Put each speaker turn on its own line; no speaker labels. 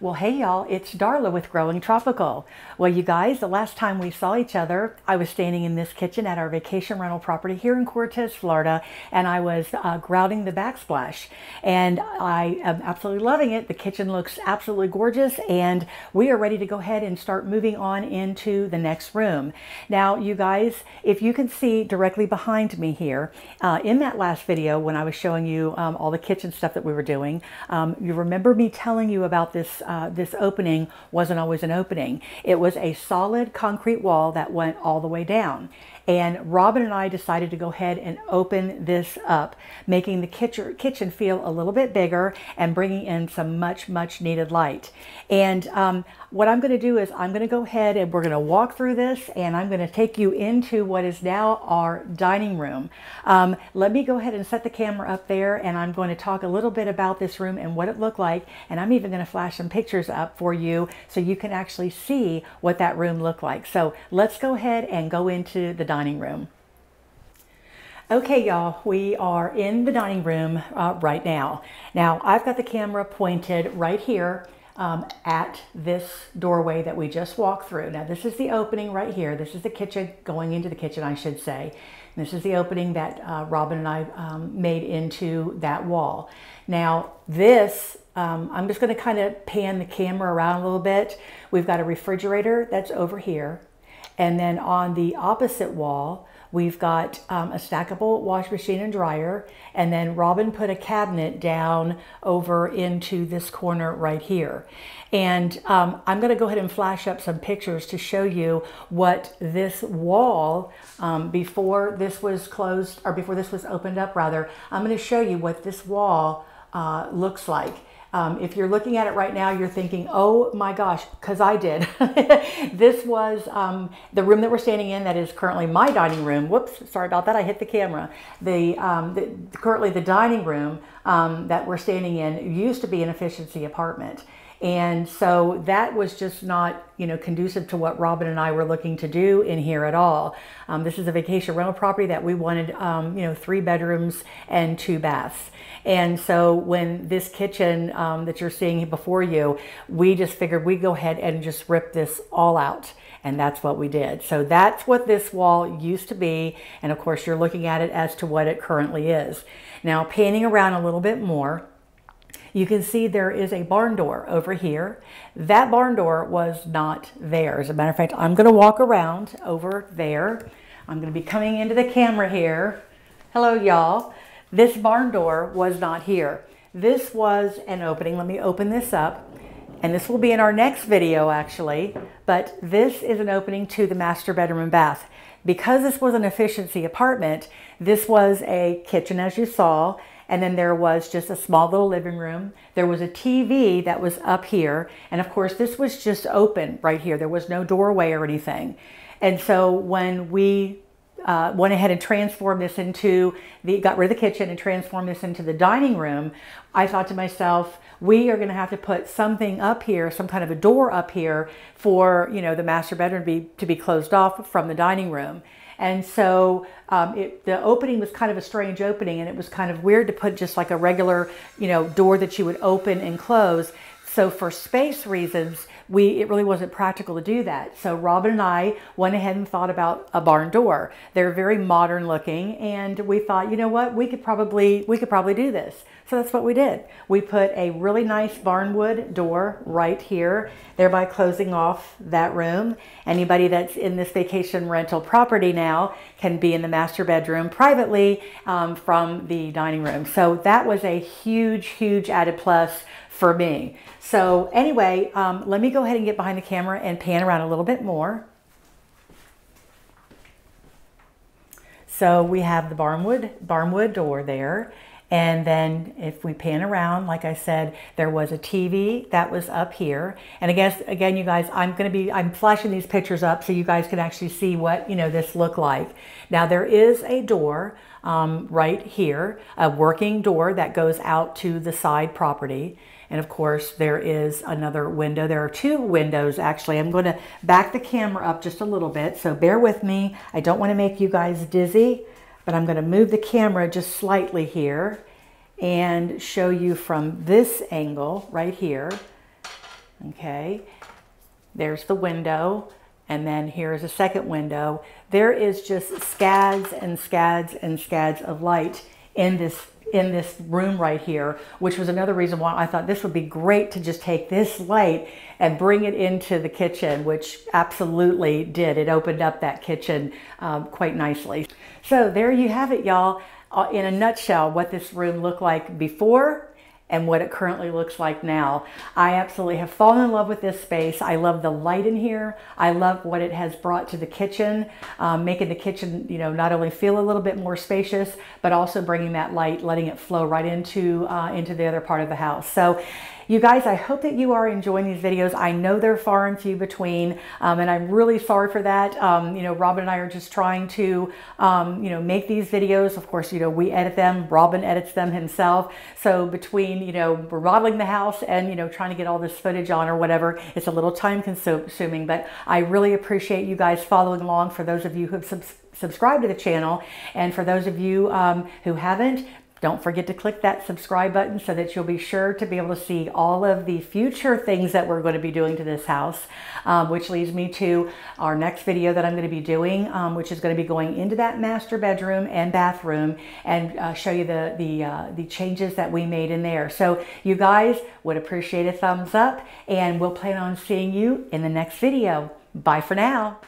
Well, hey y'all, it's Darla with Growing Tropical. Well, you guys, the last time we saw each other, I was standing in this kitchen at our vacation rental property here in Cortez, Florida, and I was grouting the backsplash. And I am absolutely loving it. The kitchen looks absolutely gorgeous, and we are ready to go ahead and start moving on into the next room. Now, you guys, if you can see directly behind me here, in that last video when I was showing you all the kitchen stuff that we were doing, you remember me telling you about this opening wasn't always an opening. It was a solid concrete wall that went all the way down. And Robin and I decided to go ahead and open this up, making the kitchen feel a little bit bigger and bringing in some much needed light. And what I'm going to do is I'm going to go ahead and we're going to walk through this, and I'm going to take you into what is now our dining room. Let me go ahead and set the camera up there, and I'm going to talk a little bit about this room and what it looked like, and I'm even going to flash some pictures up for you so you can actually see what that room looked like. So let's go ahead and go into the dining room. Okay, y'all, we are in the dining room right now. Now, I've got the camera pointed right here at this doorway that we just walked through. Now, this is the opening right here. This is the kitchen, going into the kitchen, I should say. And this is the opening that Robin and I made into that wall. Now, this, I'm just going to kind of pan the camera around a little bit. We've got a refrigerator that's over here. And then on the opposite wall, we've got a stackable wash machine and dryer. And then Robin put a cabinet down over into this corner right here. And I'm going to go ahead and flash up some pictures to show you what this wall, before this was closed, or before this was opened up rather, I'm going to show you what this wall looks like. If you're looking at it right now, you're thinking, oh my gosh, because I did. This was the room that we're standing in that is currently my dining room. Whoops, sorry about that, I hit the camera. Currently the dining room that we're standing in used to be an efficiency apartment. And so that was just not, conducive to what Robin and I were looking to do in here at all. This is a vacation rental property that we wanted, 3 bedrooms and 2 baths. And so when this kitchen that you're seeing before you, we just figured we'd go ahead and just rip this all out. And that's what we did. So that's what this wall used to be. And of course, you're looking at it as to what it currently is. Now, panning around a little bit more, you can see there is a barn door over here. That barn door was not there. As a matter of fact, I'm going to walk around over there. I'm going to be coming into the camera here. Hello, y'all. This barn door was not here. This was an opening. Let me open this up. And this will be in our next video, actually. But this is an opening to the master bedroom and bath. Because this was an efficiency apartment, this was a kitchen, as you saw. And then there was just a small little living room. There was a TV that was up here. And of course, this was just open right here. There was no doorway or anything. And so when we went ahead and transformed this into got rid of the kitchen and transformed this into the dining room, I thought to myself, we are going to have to put something up here, some kind of a door up here for, the master bedroom to be closed off from the dining room. And so the opening was kind of a strange opening, and it was kind of weird to put just like a regular, door that you would open and close. So for space reasons, it really wasn't practical to do that. So Robin and I went ahead and thought about a barn door. They're very modern looking, and we thought, you know what, we could probably do this. So that's what we did. We put a really nice barnwood door right here, thereby closing off that room. Anybody that's in this vacation rental property now can be in the master bedroom privately from the dining room. So that was a huge added plus for me. So anyway, let me go ahead and get behind the camera and pan around a little bit more. So we have the barnwood door there. And then if we pan around, like I said, there was a TV that was up here. And I guess, again, you guys, I'm flashing these pictures up so you guys can actually see what, this looked like. Now there is a door right here, a working door that goes out to the side property. And of course, there is another window. There are 2 windows, actually. I'm going to back the camera up just a little bit, so bear with me. I don't want to make you guys dizzy, but I'm going to move the camera just slightly here and show you from this angle right here Okay, there's the window, and then here's a second window. There is just scads and scads and scads of light in this room right here, which was another reason why I thought this would be great to just take this light and bring it into the kitchen, which absolutely did. It opened up that kitchen quite nicely. So there you have it, y'all. In a nutshell, what this room looked like before and what it currently looks like now. I absolutely have fallen in love with this space. I love the light in here. I love what it has brought to the kitchen, making the kitchen, you know, not only feel a little bit more spacious, but also bringing that light, letting it flow right into the other part of the house. So you guys, I hope that you are enjoying these videos. I know they're far and few between, and I'm really sorry for that. You know, Robin and I are just trying to, you know, make these videos. Of course, you know, we edit them. Robin edits them himself. So between, you know, remodeling the house and, you know, trying to get all this footage on or whatever, it's a little time consuming, but I really appreciate you guys following along. For those of you who have subscribed to the channel, and for those of you who haven't, don't forget to click that subscribe button so that you'll be sure to be able to see all of the future things that we're going to be doing to this house, which leads me to our next video that I'm going to be doing, which is going to be going into that master bedroom and bathroom and show you the changes that we made in there. So you guys would appreciate a thumbs up, and we'll plan on seeing you in the next video. Bye for now.